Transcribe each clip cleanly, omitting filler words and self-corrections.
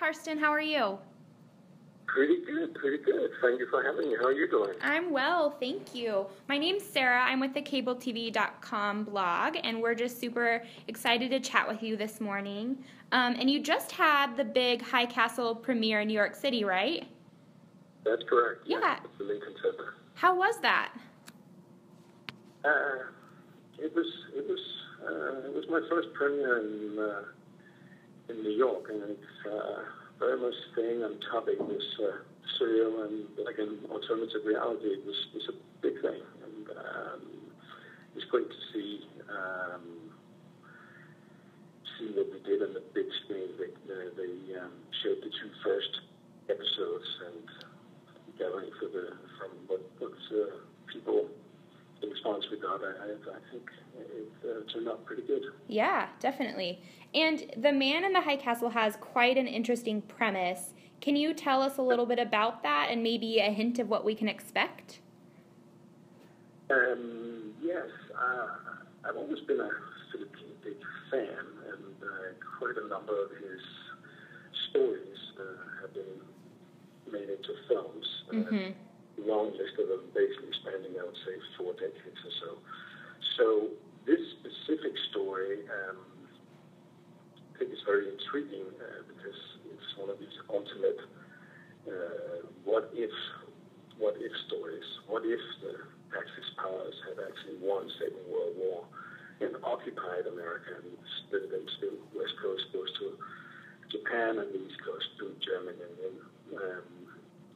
Carsten. How are you? Pretty good, pretty good. Thank you for having me. How are you doing? I'm well, thank you. My name's Sarah. I'm with the CableTV.com blog, and we're just super excited to chat with you this morning. And you just had the big High Castle premiere in New York City, right? That's correct. Yeah. It's the Lincoln Center. How was that? It was my first premiere in New York, and it's very much staying on topic. It was surreal and like an alternative reality. It was a big thing, and it's great to see what we did on the big screen. They showed the two first episodes, and gathering from what people. The response we got, I think it turned out pretty good. Yeah, definitely. And The Man in the High Castle has quite an interesting premise. Can you tell us a little bit about that and maybe a hint of what we can expect? Yes. I've always been a Philip K. Dick fan, and quite a number of his stories have been made into films. Mm-hmm. Long list of them, basically spanning, I would say, 4 decades or so. So this specific story, I think is very intriguing because it's one of these ultimate what if stories. What if the Axis powers had actually won Second World War and occupied America and split it into West Coast goes to Japan and the East Coast to Germany, and then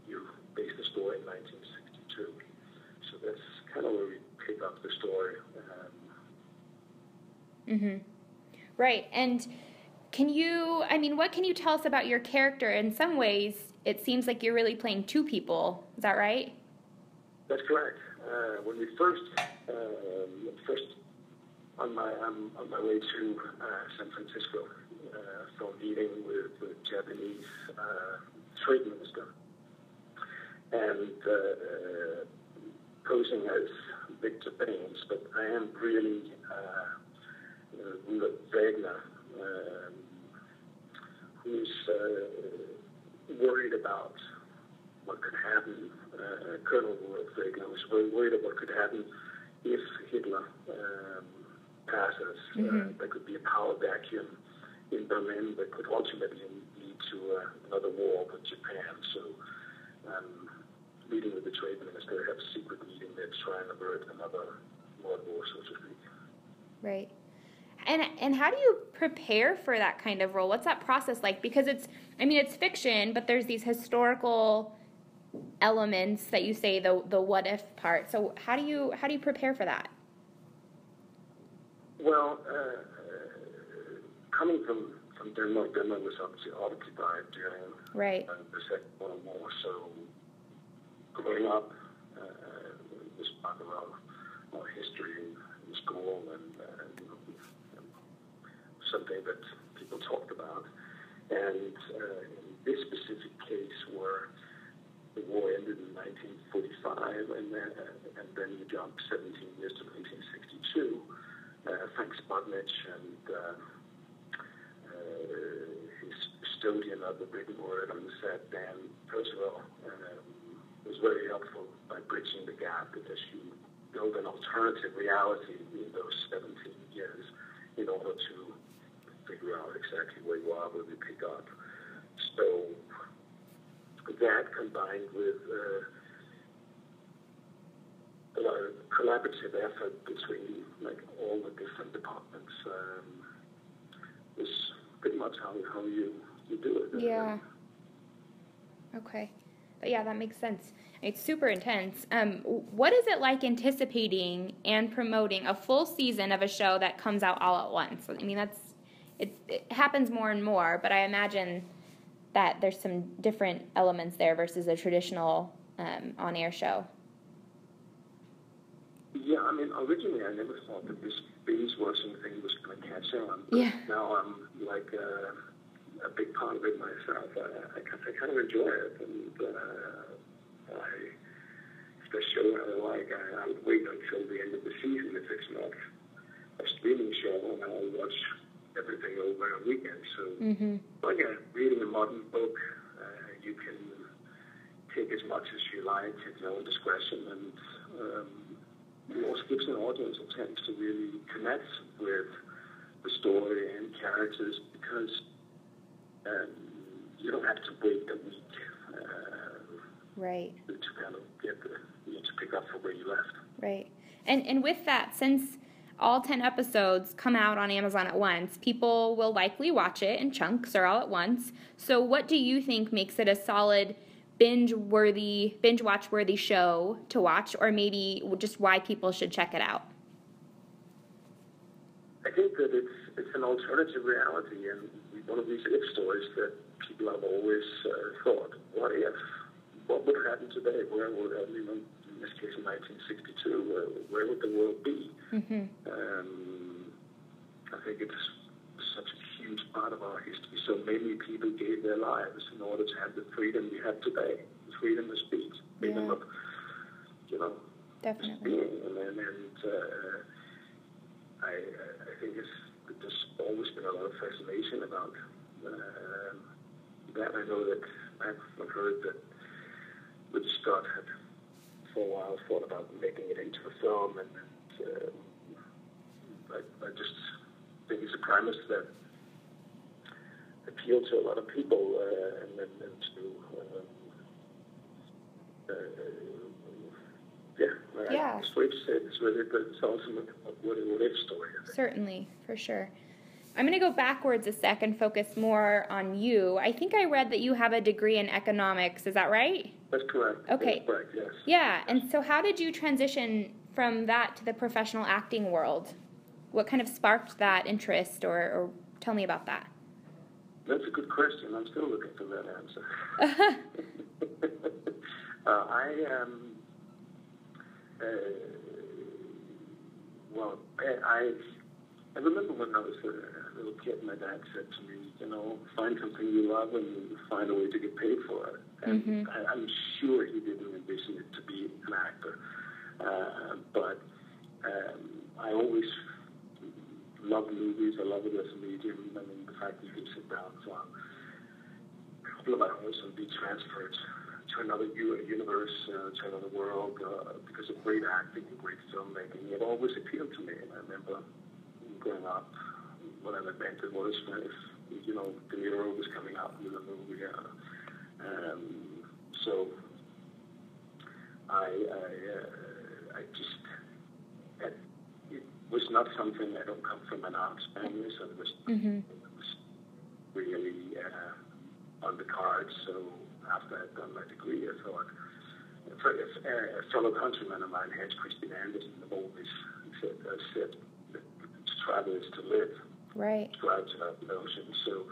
you base the story in 1962. So that's kind of where we pick up the story. Right. And what can you tell us about your character? In some ways, it seems like you're really playing two people. Is that right? That's correct. When we first on my way to San Francisco for a meeting with the Japanese trade minister, and posing as Victor Baines, but I am really Rudolf Wagner, who's worried about what could happen. Colonel Rudolf Wagner was very worried about what could happen if Hitler passes. Mm-hmm. There could be a power vacuum in Berlin that could ultimately lead to another war with Japan. So meeting with the trade minister, have a secret meeting there to try and avert another world war, so to speak. Right. And how do you prepare for that kind of role? What's that process like? Because it's fiction, but there's these historical elements that you say the what if part. So how do you prepare for that? Well, coming from Denmark was obviously occupied during the Second World War, so growing up was part of our history in school and something that people talked about. And in this specific case, where the war ended in 1945, and then you jump 17 years to 1962, Frank Spotnich and his custodian of the written word on the set, Dan Percival, was very helpful by bridging the gap, because you build an alternative reality in those 17 years in order to figure out exactly where you are when we pick up. So that combined with a lot of collaborative effort between all the different departments is pretty much how you do it. Yeah. Okay. But yeah, that makes sense. It's super intense. What is it like anticipating and promoting a full season of a show that comes out all at once? I mean, it happens more and more, but I imagine that there's some different elements there versus a traditional on-air show. Yeah, I mean, originally I never thought that this binge-watching thing was going to catch on. Yeah. Now I'm like a big part of it myself. I kind of enjoy it, and if the show I like, I would wait until the end of the season if it's not a streaming show, and I'll watch everything over a weekend. So, Mm-hmm. again, reading a modern book, you can take as much as you like at your own discretion, and it also gives an audience a chance to really connect with the story and characters, because you don't have to wait a week Right. to kind of get to pick up from where you left. Right. And with that, since all 10 episodes come out on Amazon at once, people will likely watch it in chunks or all at once. So what do you think makes it a solid binge-watch-worthy show to watch, or maybe just why people should check it out? I think that it's an alternative reality, and one of these if stories that people have always thought, what would happen today? Where would, in this case in 1962, where would the world be? Mm-hmm. I think it's such a huge part of our history. So many people gave their lives in order to have the freedom we have today, freedom of speech, freedom of, Definitely. being. And I think there's always been a lot of fascination about that. I know that I've heard that Ridley Scott had for a while thought about making it into a film, and I just think it's a premise that appealed to a lot of people, and to yeah. It's way to say it's really the ultimate what if story. Certainly, for sure. I'm going to go backwards a sec and focus more on you. I think I read that you have a degree in economics. Is that right? That's correct. Okay. That's correct, yes. Yeah, and so how did you transition from that to the professional acting world? What kind of sparked that interest, or tell me about that? That's a good question. I'm still looking for that answer. I remember when I was a little kid, my dad said to me, find something you love and find a way to get paid for it. And I'm sure he didn't envision it to be an actor. But I always loved movies. I love it as a medium. I mean, the fact that you can sit down for a couple of hours and be transferred to another universe, to another world, because of great acting and great filmmaking, it always appealed to me. And I remember growing up, what I invented was if De Niro was coming out with a movie. So I just, it was not something, I don't come from an arts family, so it was really on the cards. So after I'd done my degree, I thought, a fellow countryman of mine, Hans Christian Andersen, always said that to travel is to live. Right. Drives out the notion. So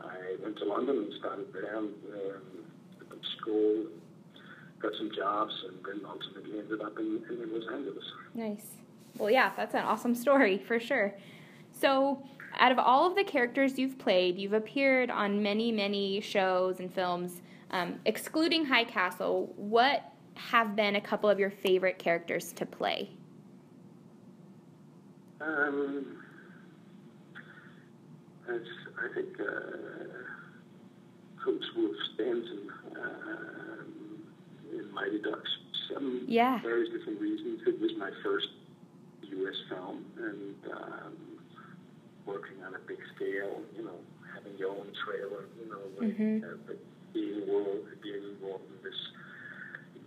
I went to London and started there, went to school, got some jobs, and then ultimately ended up in Los Angeles. Nice. Well, yeah, that's an awesome story, for sure. So, out of all of the characters you've played, you've appeared on many, many shows and films. Excluding High Castle, what have been a couple of your favorite characters to play? I think Coach Wolf Stanton in Mighty Ducks. Some various different reasons. It was my first U.S. film, and working on a big scale, having your own trailer, being involved in this,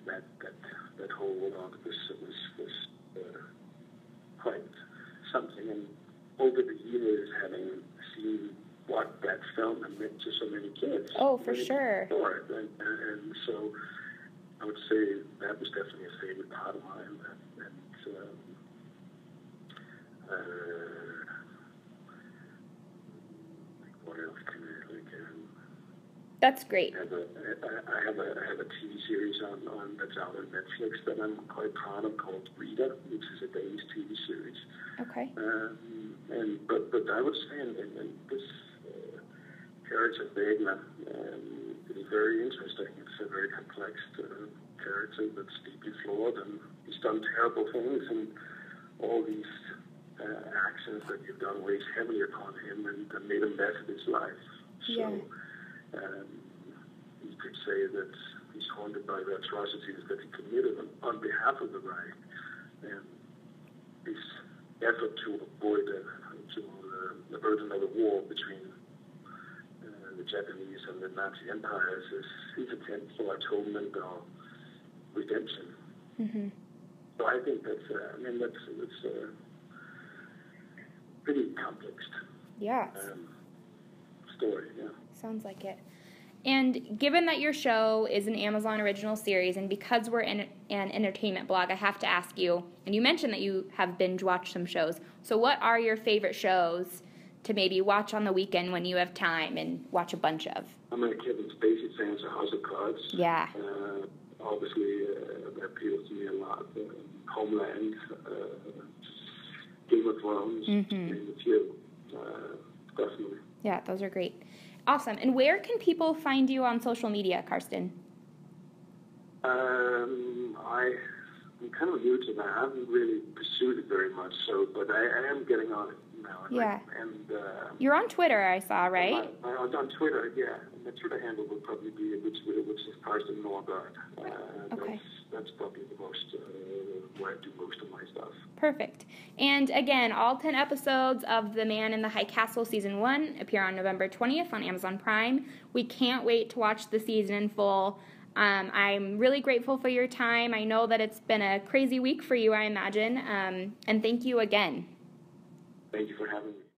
that whole world of this was quite something. And over the years, having seen what that film had meant to so many kids. Oh, for sure. And so I would say that was definitely a favorite part of mine. And what else can I That's great. I have a TV series on that's out on Netflix that I'm quite proud of, called Rita, which is a Danish TV series. Okay. But I would say in this character Wegner is very interesting. It's a very complex character that's deeply flawed, and he's done terrible things, and all these actions that you've done weighs heavily upon him and made a mess of his life. Yeah. So you could say that he's haunted by the atrocities that he committed on behalf of the Reich, and his effort to avoid the burden of the war between the Japanese and the Nazi empires is his attempt for atonement or redemption. Mm-hmm. So I think that's pretty complex. Yeah. Story. Yeah. Sounds like it. And given that your show is an Amazon original series, and because we're in an entertainment blog, I have to ask you, and you mentioned that you have binge-watched some shows, so what are your favorite shows to maybe watch on the weekend when you have time and watch a bunch of? I'm a Kevin Spacey fan, so House of Cards. Yeah. Obviously, that appeals to me a lot. Homeland, Game of Thrones, and a few, definitely. Yeah, those are great. Awesome. And where can people find you on social media, Carsten? I'm kind of new to that. I haven't really pursued it very much, but I am getting on it now. Yeah. And you're on Twitter, I saw, right? I'm on Twitter, yeah. My Twitter handle would probably be which is Carsten Norgaard. Okay. That's probably the most where I do most of my stuff. Perfect. And again, all 10 episodes of The Man in the High Castle Season 1 appear on November 20th on Amazon Prime. We can't wait to watch the season in full. I'm really grateful for your time. I know that it's been a crazy week for you, I imagine. And thank you again. Thank you for having me.